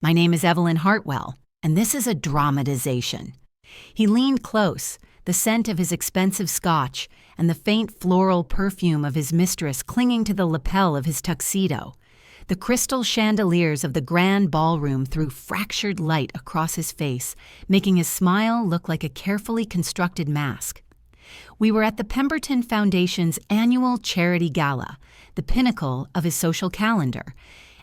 My name is Evelyn Hartwell, and this is a dramatization." He leaned close, the scent of his expensive scotch and the faint floral perfume of his mistress clinging to the lapel of his tuxedo. The crystal chandeliers of the grand ballroom threw fractured light across his face, making his smile look like a carefully constructed mask. We were at the Pemberton Foundation's annual charity gala, the pinnacle of his social calendar,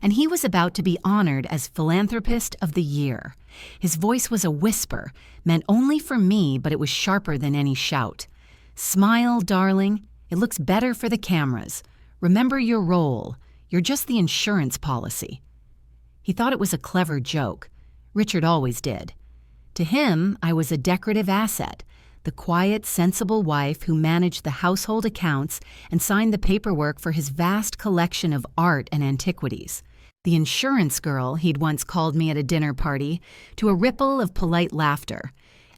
and he was about to be honored as Philanthropist of the Year. His voice was a whisper, meant only for me, but it was sharper than any shout. "Smile, darling. It looks better for the cameras. Remember your role. You're just the insurance policy." He thought it was a clever joke. Richard always did. To him, I was a decorative asset, the quiet, sensible wife who managed the household accounts and signed the paperwork for his vast collection of art and antiquities. The insurance girl, he'd once called me at a dinner party, to a ripple of polite laughter.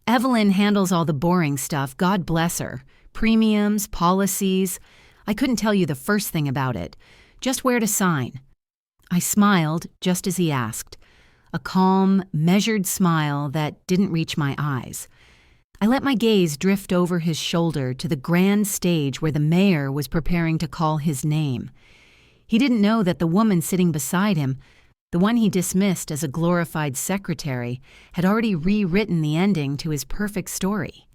"Evelyn handles all the boring stuff, God bless her. Premiums, policies. I couldn't tell you the first thing about it. Just where to sign." I smiled just as he asked, a calm, measured smile that didn't reach my eyes. I let my gaze drift over his shoulder to the grand stage where the mayor was preparing to call his name. He didn't know that the woman sitting beside him, the one he dismissed as a glorified secretary, had already rewritten the ending to his perfect story.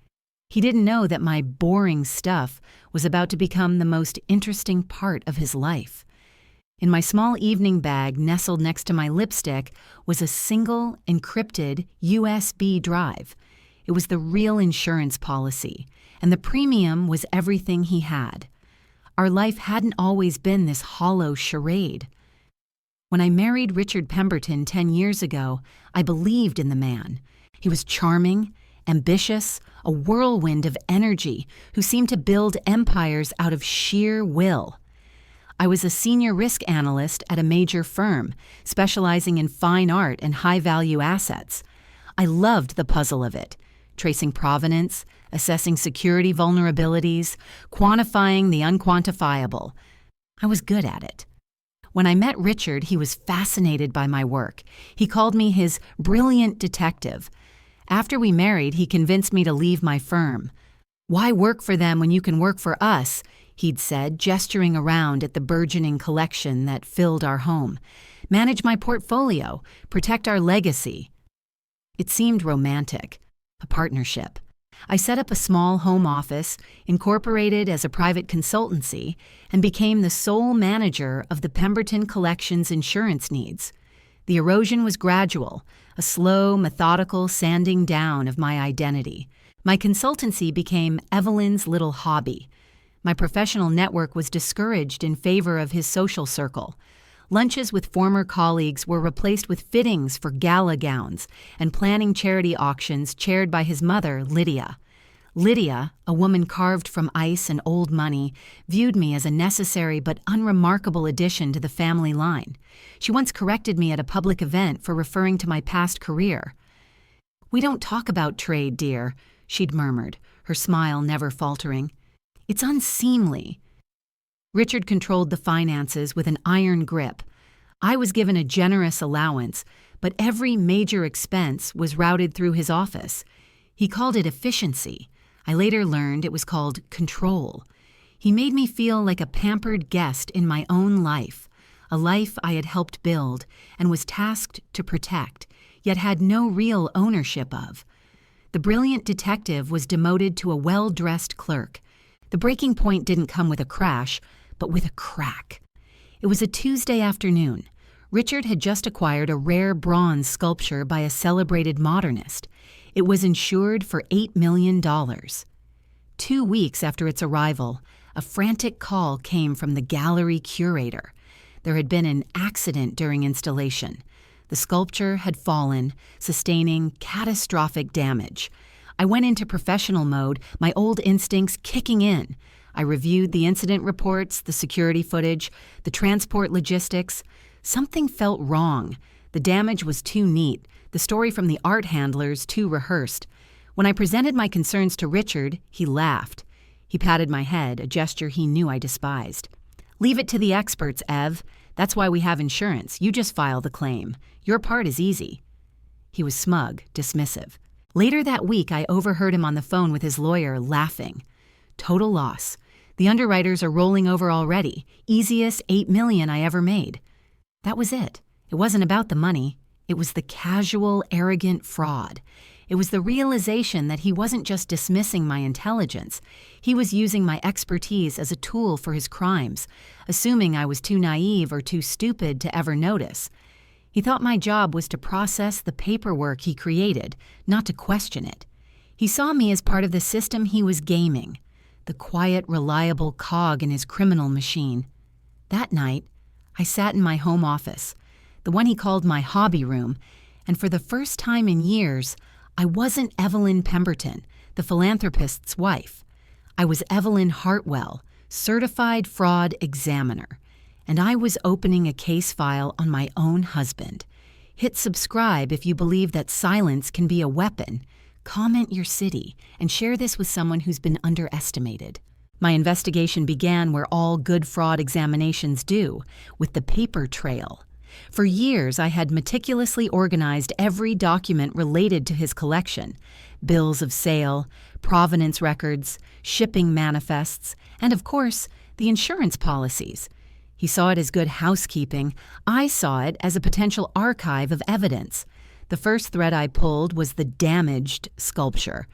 He didn't know that my boring stuff was about to become the most interesting part of his life. In my small evening bag nestled next to my lipstick was a single, encrypted USB drive. It was the real insurance policy, and the premium was everything he had. Our life hadn't always been this hollow charade. When I married Richard Pemberton 10 years ago, I believed in the man. He was charming, ambitious, a whirlwind of energy who seemed to build empires out of sheer will. I was a senior risk analyst at a major firm, specializing in fine art and high-value assets. I loved the puzzle of it, tracing provenance, assessing security vulnerabilities, quantifying the unquantifiable. I was good at it. When I met Richard, he was fascinated by my work. He called me his brilliant detective. After we married, he convinced me to leave my firm. "Why work for them when you can work for us?" he'd said, gesturing around at the burgeoning collection that filled our home. "Manage my portfolio, protect our legacy." It seemed romantic, a partnership. I set up a small home office, incorporated as a private consultancy, and became the sole manager of the Pemberton Collection's insurance needs. The erosion was gradual, a slow, methodical sanding down of my identity. My consultancy became Evelyn's little hobby. My professional network was discouraged in favor of his social circle. Lunches with former colleagues were replaced with fittings for gala gowns and planning charity auctions chaired by his mother, Lydia. Lydia, a woman carved from ice and old money, viewed me as a necessary but unremarkable addition to the family line. She once corrected me at a public event for referring to my past career. "We don't talk about trade, dear," she'd murmured, her smile never faltering. "It's unseemly." Richard controlled the finances with an iron grip. I was given a generous allowance, but every major expense was routed through his office. He called it efficiency. I later learned it was called control. He made me feel like a pampered guest in my own life, a life I had helped build and was tasked to protect, yet had no real ownership of. The brilliant detective was demoted to a well-dressed clerk. The breaking point didn't come with a crash, but with a crack. It was a Tuesday afternoon. Richard had just acquired a rare bronze sculpture by a celebrated modernist. It was insured for $8 million. 2 weeks after its arrival, a frantic call came from the gallery curator. There had been an accident during installation. The sculpture had fallen, sustaining catastrophic damage. I went into professional mode, my old instincts kicking in. I reviewed the incident reports, the security footage, the transport logistics. Something felt wrong. The damage was too neat, the story from the art handlers too rehearsed. When I presented my concerns to Richard, he laughed. He patted my head, a gesture he knew I despised. "Leave it to the experts, Ev. That's why we have insurance. You just file the claim. Your part is easy." He was smug, dismissive. Later that week, I overheard him on the phone with his lawyer, laughing. "Total loss. The underwriters are rolling over already. Easiest $8 million I ever made." That was it. It wasn't about the money. It was the casual, arrogant fraud. It was the realization that he wasn't just dismissing my intelligence. He was using my expertise as a tool for his crimes, assuming I was too naive or too stupid to ever notice. He thought my job was to process the paperwork he created, not to question it. He saw me as part of the system he was gaming, the quiet, reliable cog in his criminal machine. That night, I sat in my home office, the one he called my hobby room, and for the first time in years, I wasn't Evelyn Pemberton, the philanthropist's wife. I was Evelyn Hartwell, certified fraud examiner, and I was opening a case file on my own husband. Hit subscribe if you believe that silence can be a weapon. Comment your city and share this with someone who's been underestimated. My investigation began where all good fraud examinations do, with the paper trail. For years, I had meticulously organized every document related to his collection: bills of sale, provenance records, shipping manifests, and of course, the insurance policies. He saw it as good housekeeping. I saw it as a potential archive of evidence. The first thread I pulled was the damaged sculpture.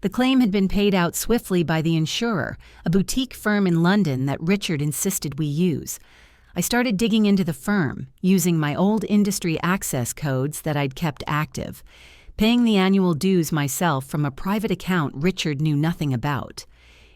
The claim had been paid out swiftly by the insurer, a boutique firm in London that Richard insisted we use. I started digging into the firm, using my old industry access codes that I'd kept active, paying the annual dues myself from a private account Richard knew nothing about.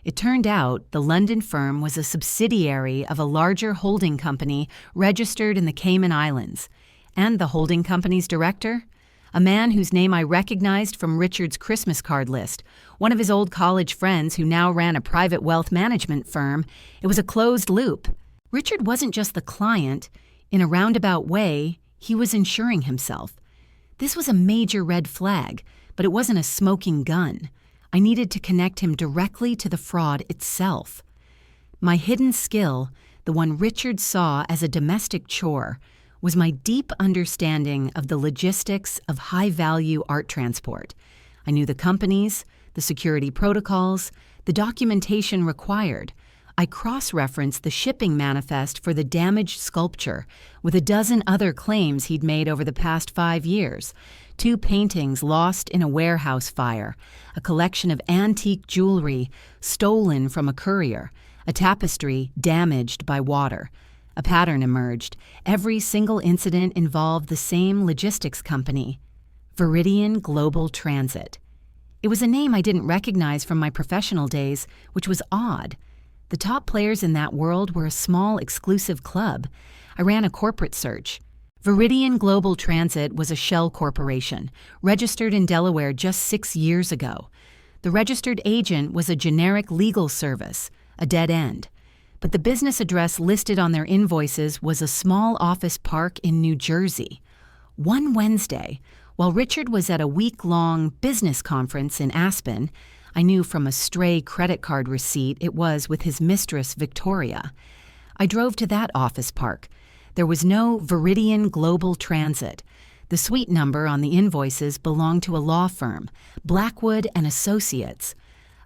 It turned out the London firm was a subsidiary of a larger holding company registered in the Cayman Islands. And the holding company's director? A man whose name I recognized from Richard's Christmas card list, one of his old college friends who now ran a private wealth management firm. It was a closed loop. Richard wasn't just the client. In a roundabout way, he was insuring himself. This was a major red flag, but it wasn't a smoking gun. I needed to connect him directly to the fraud itself. My hidden skill, the one Richard saw as a domestic chore, was my deep understanding of the logistics of high-value art transport. I knew the companies, the security protocols, the documentation required. I cross-referenced the shipping manifest for the damaged sculpture with a dozen other claims he'd made over the past 5 years: 2 paintings lost in a warehouse fire, a collection of antique jewelry stolen from a courier, a tapestry damaged by water. A pattern emerged. Every single incident involved the same logistics company, Viridian Global Transit. It was a name I didn't recognize from my professional days, which was odd. The top players in that world were a small, exclusive club. I ran a corporate search. Viridian Global Transit was a shell corporation, registered in Delaware just 6 years ago. The registered agent was a generic legal service, a dead end. But the business address listed on their invoices was a small office park in New Jersey. One Wednesday, while Richard was at a week-long business conference in Aspen, I knew from a stray credit card receipt it was with his mistress, Victoria. I drove to that office park. There was no Viridian Global Transit. The suite number on the invoices belonged to a law firm, Blackwood and Associates.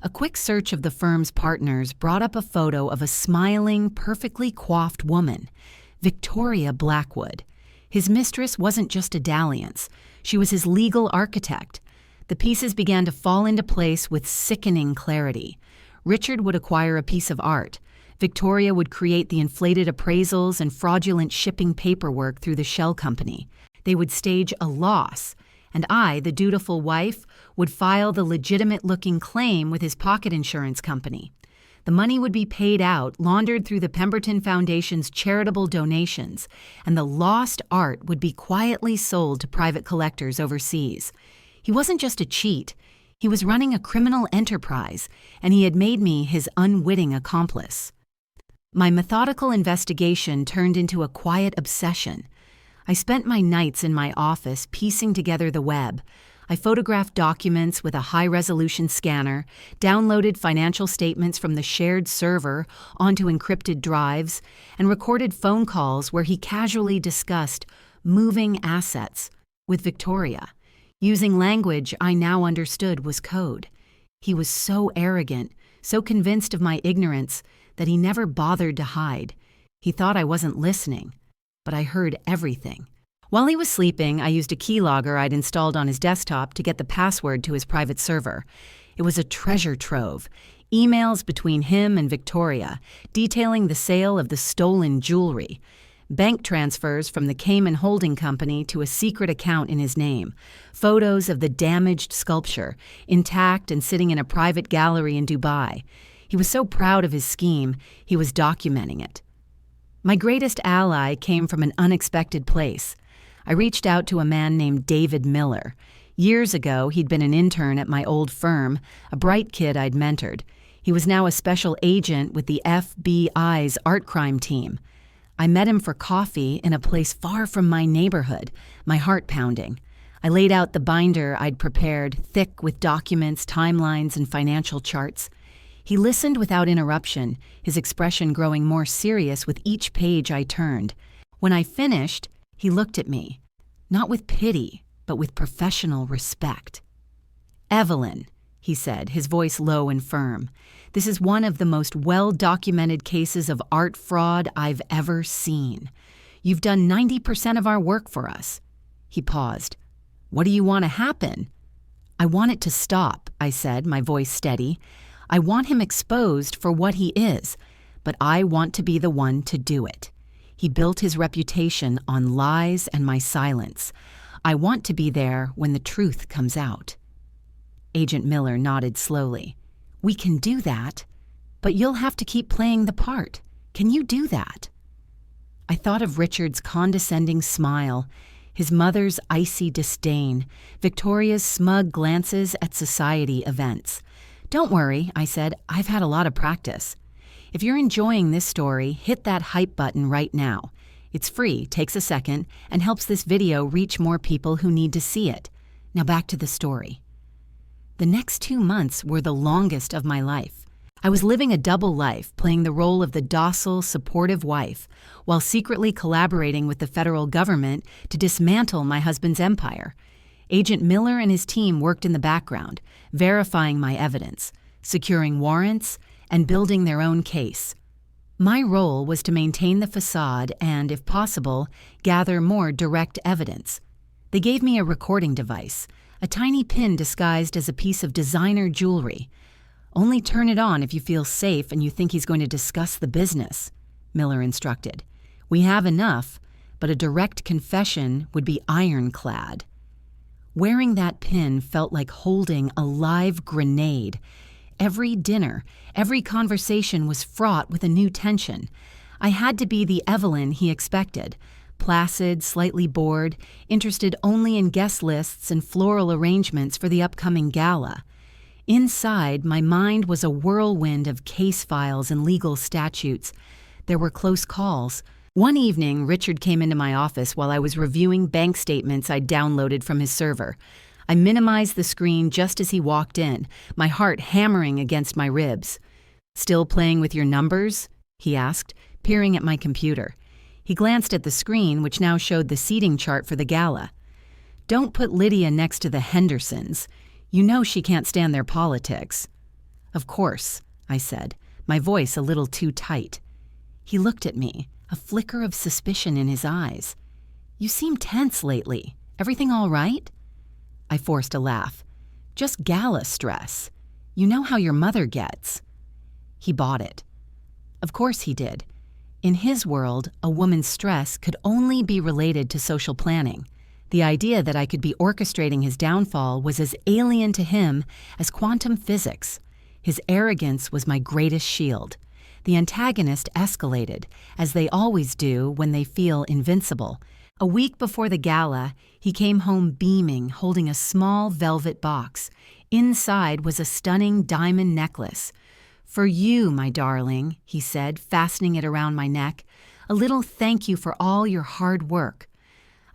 A quick search of the firm's partners brought up a photo of a smiling, perfectly coiffed woman, Victoria Blackwood. His mistress wasn't just a dalliance. She was his legal architect. The pieces began to fall into place with sickening clarity. Richard would acquire a piece of art. Victoria would create the inflated appraisals and fraudulent shipping paperwork through the shell company. They would stage a loss, and I, the dutiful wife, would file the legitimate-looking claim with his pocket insurance company. The money would be paid out, laundered through the Pemberton Foundation's charitable donations, and the lost art would be quietly sold to private collectors overseas. He wasn't just a cheat. He was running a criminal enterprise, and he had made me his unwitting accomplice. My methodical investigation turned into a quiet obsession. I spent my nights in my office piecing together the web. I photographed documents with a high-resolution scanner, downloaded financial statements from the shared server onto encrypted drives, and recorded phone calls where he casually discussed moving assets with Victoria, using language I now understood was code. He was so arrogant, so convinced of my ignorance, that he never bothered to hide. He thought I wasn't listening, but I heard everything. While he was sleeping, I used a keylogger I'd installed on his desktop to get the password to his private server. It was a treasure trove, emails between him and Victoria, detailing the sale of the stolen jewelry, bank transfers from the Cayman Holding Company to a secret account in his name, photos of the damaged sculpture, intact and sitting in a private gallery in Dubai. He was so proud of his scheme, he was documenting it. My greatest ally came from an unexpected place. I reached out to a man named David Miller. Years ago, he'd been an intern at my old firm, a bright kid I'd mentored. He was now a special agent with the FBI's art crime team. I met him for coffee in a place far from my neighborhood, my heart pounding. I laid out the binder I'd prepared, thick with documents, timelines, and financial charts. He listened without interruption, his expression growing more serious with each page I turned. When I finished, he looked at me, not with pity, but with professional respect. "Evelyn," he said, his voice low and firm, "this is one of the most well-documented cases of art fraud I've ever seen. You've done 90% of our work for us." He paused. "What do you want to happen?" "I want it to stop," I said, my voice steady. "I want him exposed for what he is, but I want to be the one to do it. He built his reputation on lies and my silence. I want to be there when the truth comes out." Agent Miller nodded slowly. "We can do that, but you'll have to keep playing the part. Can you do that?" I thought of Richard's condescending smile, his mother's icy disdain, Victoria's smug glances at society events. "Don't worry," I said, "I've had a lot of practice." If you're enjoying this story, hit that hype button right now. It's free, takes a second, and helps this video reach more people who need to see it. Now back to the story. The next 2 months were the longest of my life. I was living a double life, playing the role of the docile, supportive wife, while secretly collaborating with the federal government to dismantle my husband's empire. Agent Miller and his team worked in the background, verifying my evidence, securing warrants, and building their own case. My role was to maintain the facade and, if possible, gather more direct evidence. They gave me a recording device, a tiny pin disguised as a piece of designer jewelry. "Only turn it on if you feel safe and you think he's going to discuss the business," Miller instructed. "We have enough, but a direct confession would be ironclad." Wearing that pin felt like holding a live grenade. Every dinner, every conversation was fraught with a new tension. I had to be the Evelyn he expected, placid, slightly bored, interested only in guest lists and floral arrangements for the upcoming gala. Inside, my mind was a whirlwind of case files and legal statutes. There were close calls. One evening, Richard came into my office while I was reviewing bank statements I'd downloaded from his server. I minimized the screen just as he walked in, my heart hammering against my ribs. "Still playing with your numbers?" he asked, peering at my computer. He glanced at the screen, which now showed the seating chart for the gala. "Don't put Lydia next to the Hendersons. You know she can't stand their politics." "Of course," I said, my voice a little too tight. He looked at me, a flicker of suspicion in his eyes. "You seem tense lately. Everything all right?" I forced a laugh. "Just gala stress. You know how your mother gets." He bought it. Of course he did. In his world, a woman's stress could only be related to social planning. The idea that I could be orchestrating his downfall was as alien to him as quantum physics. His arrogance was my greatest shield. The antagonist escalated, as they always do when they feel invincible. A week before the gala, he came home beaming, holding a small velvet box. Inside was a stunning diamond necklace. "For you, my darling," he said, fastening it around my neck. "A little thank you for all your hard work."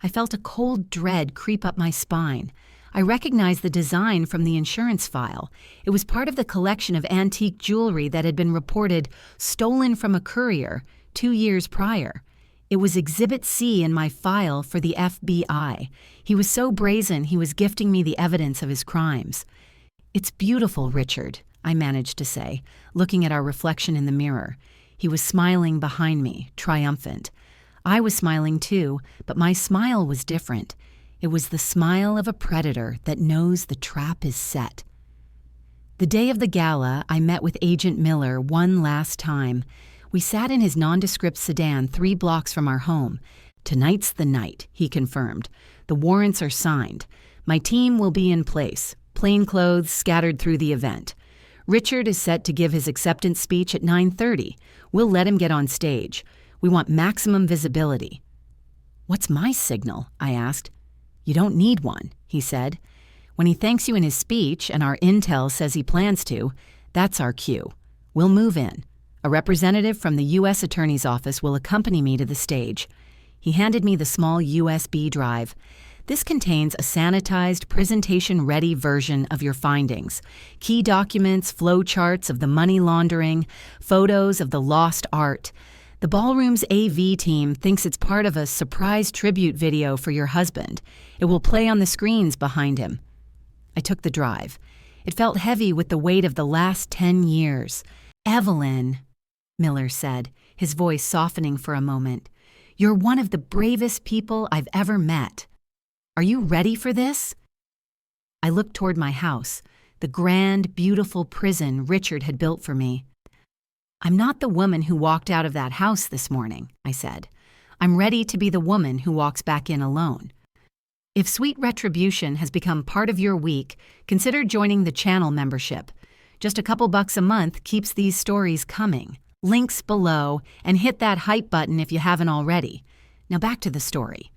I felt a cold dread creep up my spine. I recognized the design from the insurance file. It was part of the collection of antique jewelry that had been reported stolen from a courier 2 years prior. It was Exhibit C in my file for the FBI. He was so brazen he was gifting me the evidence of his crimes. "It's beautiful, Richard," I managed to say, looking at our reflection in the mirror. He was smiling behind me, triumphant. I was smiling too, but my smile was different. It was the smile of a predator that knows the trap is set. The day of the gala, I met with Agent Miller one last time. We sat in his nondescript sedan 3 blocks from our home. "Tonight's the night," he confirmed. "The warrants are signed. My team will be in place, plainclothes scattered through the event. Richard is set to give his acceptance speech at 9:30. We'll let him get on stage. We want maximum visibility." "What's my signal?" I asked. "You don't need one," he said. "When he thanks you in his speech and our intel says he plans to, that's our cue. We'll move in. A representative from the U.S. Attorney's Office will accompany me to the stage." He handed me the small USB drive. "This contains a sanitized, presentation-ready version of your findings. Key documents, flowcharts of the money laundering, photos of the lost art. The ballroom's AV team thinks it's part of a surprise tribute video for your husband. It will play on the screens behind him." I took the drive. It felt heavy with the weight of the last 10 years. "Evelyn," Miller said, his voice softening for a moment, "you're one of the bravest people I've ever met. Are you ready for this?" I looked toward my house, the grand, beautiful prison Richard had built for me. "I'm not the woman who walked out of that house this morning," I said. "I'm ready to be the woman who walks back in alone. If Sweet Retribution has become part of your week, consider joining the channel membership. Just a couple bucks a month keeps these stories coming. Links below, and hit that hype button if you haven't already. Now back to the story."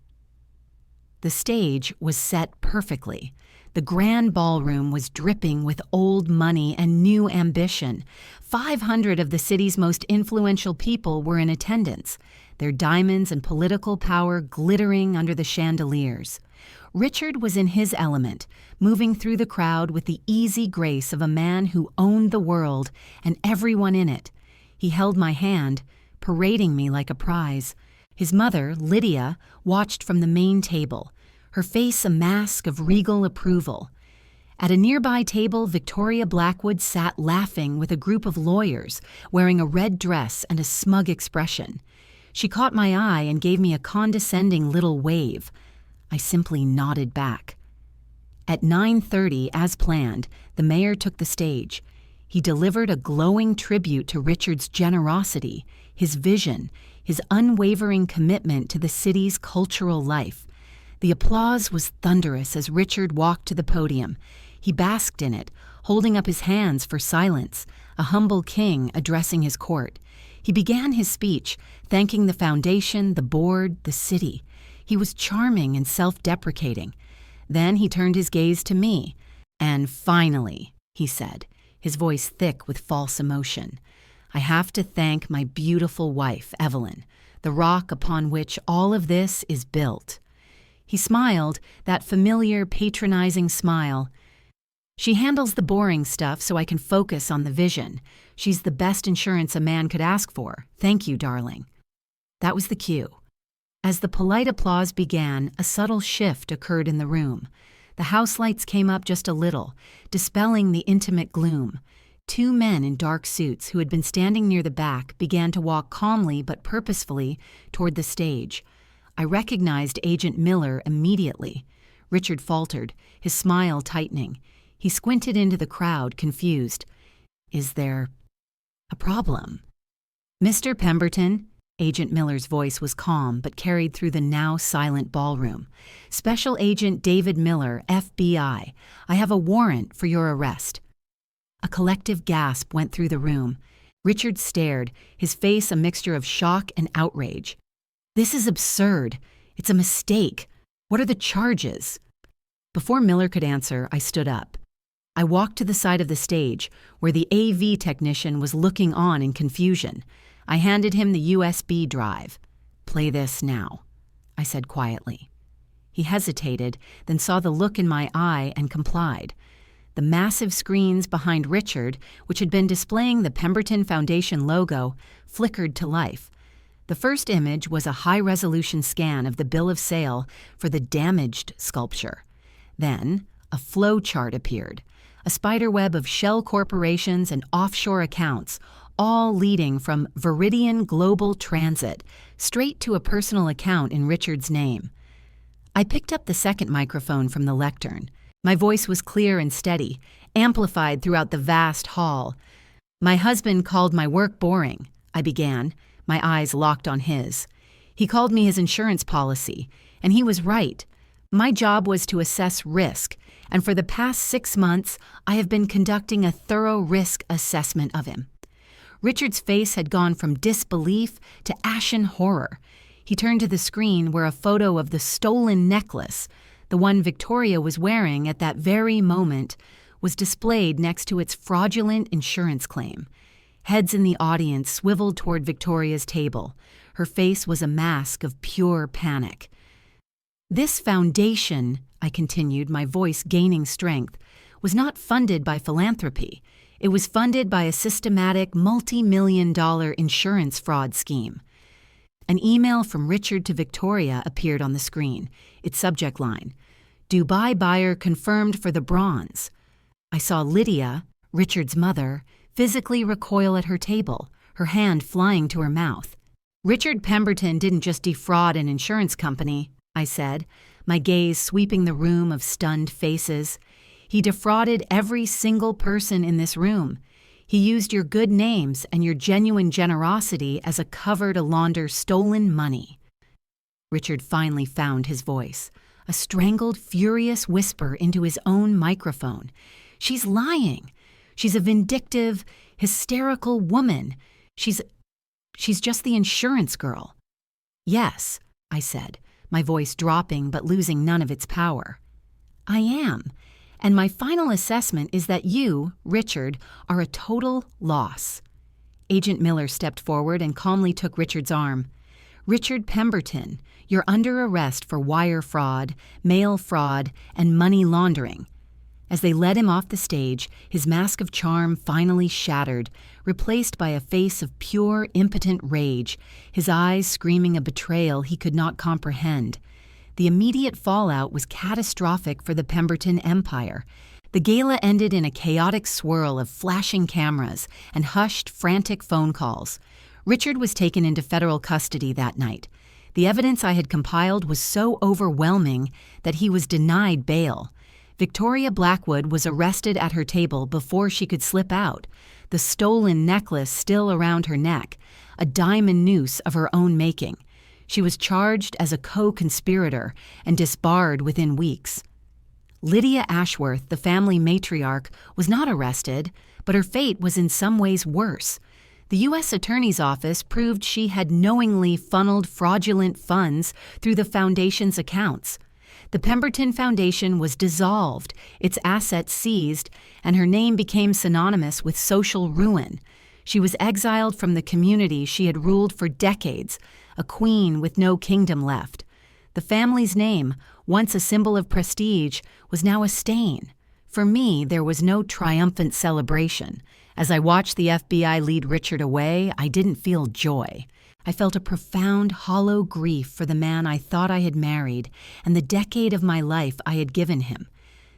The stage was set perfectly. The grand ballroom was dripping with old money and new ambition. 500 of the city's most influential people were in attendance, their diamonds and political power glittering under the chandeliers. Richard was in his element, moving through the crowd with the easy grace of a man who owned the world and everyone in it. He held my hand, parading me like a prize. His mother, Lydia, watched from the main table, her face a mask of regal approval. At a nearby table, Victoria Blackwood sat laughing with a group of lawyers, wearing a red dress and a smug expression. She caught my eye and gave me a condescending little wave. I simply nodded back. At 9:30, as planned, the mayor took the stage. He delivered a glowing tribute to Richard's generosity, his vision, his unwavering commitment to the city's cultural life. The applause was thunderous as Richard walked to the podium. He basked in it, holding up his hands for silence, a humble king addressing his court. He began his speech, thanking the foundation, the board, the city. He was charming and self-deprecating. Then he turned his gaze to me. "And finally," he said, his voice thick with false emotion, "I have to thank my beautiful wife, Evelyn, the rock upon which all of this is built." He smiled, that familiar, patronizing smile. "She handles the boring stuff so I can focus on the vision. She's the best insurance a man could ask for. Thank you, darling." That was the cue. As the polite applause began, a subtle shift occurred in the room. The house lights came up just a little, dispelling the intimate gloom. 2 men in dark suits who had been standing near the back began to walk calmly but purposefully toward the stage. I recognized Agent Miller immediately. Richard faltered, his smile tightening. He squinted into the crowd, confused. "Is there a problem?" "Mr. Pemberton," Agent Miller's voice was calm but carried through the now silent ballroom. "Special Agent David Miller, FBI. I have a warrant for your arrest." A collective gasp went through the room. Richard stared, his face a mixture of shock and outrage. "This is absurd. It's a mistake. What are the charges?" Before Miller could answer, I stood up. I walked to the side of the stage, where the AV technician was looking on in confusion. I handed him the USB drive. "Play this now," I said quietly. He He hesitated, then saw the look in my eye and complied. The massive screens behind Richard, which had been displaying the Pemberton Foundation logo, flickered to life. The first image was a high-resolution scan of the bill of sale for the damaged sculpture. Then, a flow chart appeared, a spiderweb of shell corporations and offshore accounts, all leading from Viridian Global Transit straight to a personal account in Richard's name. I picked up the second microphone from the lectern. My voice was clear and steady, amplified throughout the vast hall. "My husband called my work boring," I began, my eyes locked on his. "He called me his insurance policy, and he was right. My job was to assess risk, and for the past 6 months, I have been conducting a thorough risk assessment of him." Richard's face had gone from disbelief to ashen horror. He turned to the screen where a photo of the stolen necklace, the one Victoria was wearing at that very moment, was displayed next to its fraudulent insurance claim. Heads in the audience swiveled toward Victoria's table. Her face was a mask of pure panic. "This foundation," I continued, my voice gaining strength, "was not funded by philanthropy. It was funded by a systematic multi-million-dollar insurance fraud scheme." An email from Richard to Victoria appeared on the screen, its subject line, "Dubai buyer confirmed for the bronze." I saw Lydia, Richard's mother, physically recoil at her table, her hand flying to her mouth. "Richard Pemberton didn't just defraud an insurance company," I said, my gaze sweeping the room of stunned faces. "He defrauded every single person in this room. He used your good names and your genuine generosity as a cover to launder stolen money." Richard finally found his voice, a strangled, furious whisper into his own microphone. "She's lying. She's a vindictive, hysterical woman. She's just the insurance girl." "Yes," I said, my voice dropping but losing none of its power. "I am. And my final assessment is that you, Richard, are a total loss." Agent Miller stepped forward and calmly took Richard's arm. "Richard Pemberton, you're under arrest for wire fraud, mail fraud, and money laundering." As they led him off the stage, his mask of charm finally shattered, replaced by a face of pure, impotent rage, his eyes screaming a betrayal he could not comprehend. The immediate fallout was catastrophic for the Pemberton empire. The gala ended in a chaotic swirl of flashing cameras and hushed, frantic phone calls. Richard was taken into federal custody that night. The evidence I had compiled was so overwhelming that he was denied bail. Victoria Blackwood was arrested at her table before she could slip out, the stolen necklace still around her neck, a diamond noose of her own making. She was charged as a co-conspirator and disbarred within weeks. Lydia Ashworth, the family matriarch, was not arrested, but her fate was in some ways worse. The U.S. Attorney's Office proved she had knowingly funneled fraudulent funds through the foundation's accounts. The Pemberton Foundation was dissolved, its assets seized, and her name became synonymous with social ruin. She was exiled from the community she had ruled for decades, a queen with no kingdom left. The family's name, once a symbol of prestige, was now a stain. For me, there was no triumphant celebration. As I watched the FBI lead Richard away, I didn't feel joy. I felt a profound, hollow grief for the man I thought I had married and the decade of my life I had given him.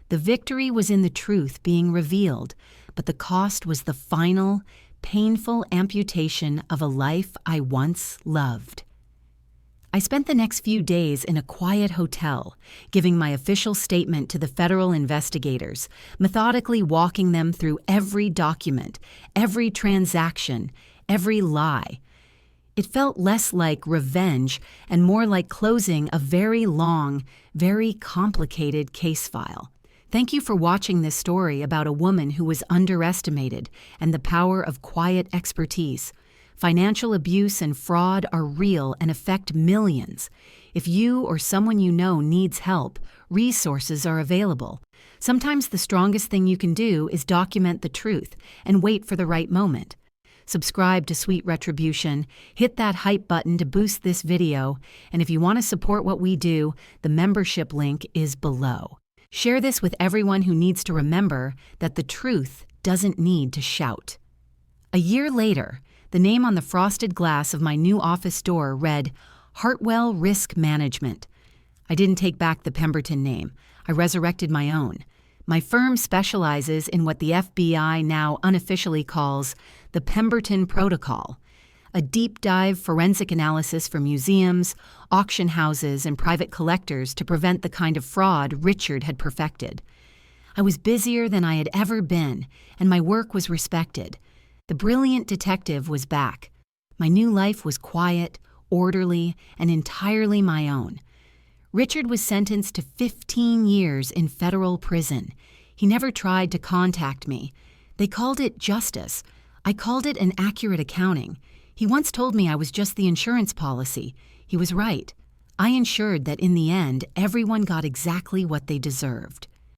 The victory was in the truth being revealed, but the cost was the final, painful amputation of a life I once loved. I spent the next few days in a quiet hotel, giving my official statement to the federal investigators, methodically walking them through every document, every transaction, every lie. It felt less like revenge and more like closing a very long, very complicated case file. Thank you for watching this story about a woman who was underestimated and the power of quiet expertise. Financial abuse and fraud are real and affect millions. If you or someone you know needs help, resources are available. Sometimes the strongest thing you can do is document the truth and wait for the right moment. subscribe to Sweet Retribution, hit that hype button to boost this video, and if you want to support what we do, the membership link is below. Share this with everyone who needs to remember that the truth doesn't need to shout. A year later, the name on the frosted glass of my new office door read, Hartwell Risk Management. I didn't take back the Pemberton name. I resurrected my own. My firm specializes in what the FBI now unofficially calls the Pemberton Protocol, a deep dive forensic analysis for museums, auction houses, and private collectors to prevent the kind of fraud Richard had perfected. I was busier than I had ever been, and my work was respected. The brilliant detective was back. My new life was quiet, orderly, and entirely my own. Richard was sentenced to 15 years in federal prison. He never tried to contact me. They called it justice. I called it an accurate accounting. He once told me I was just the insurance policy. He was right. I ensured that in the end, everyone got exactly what they deserved.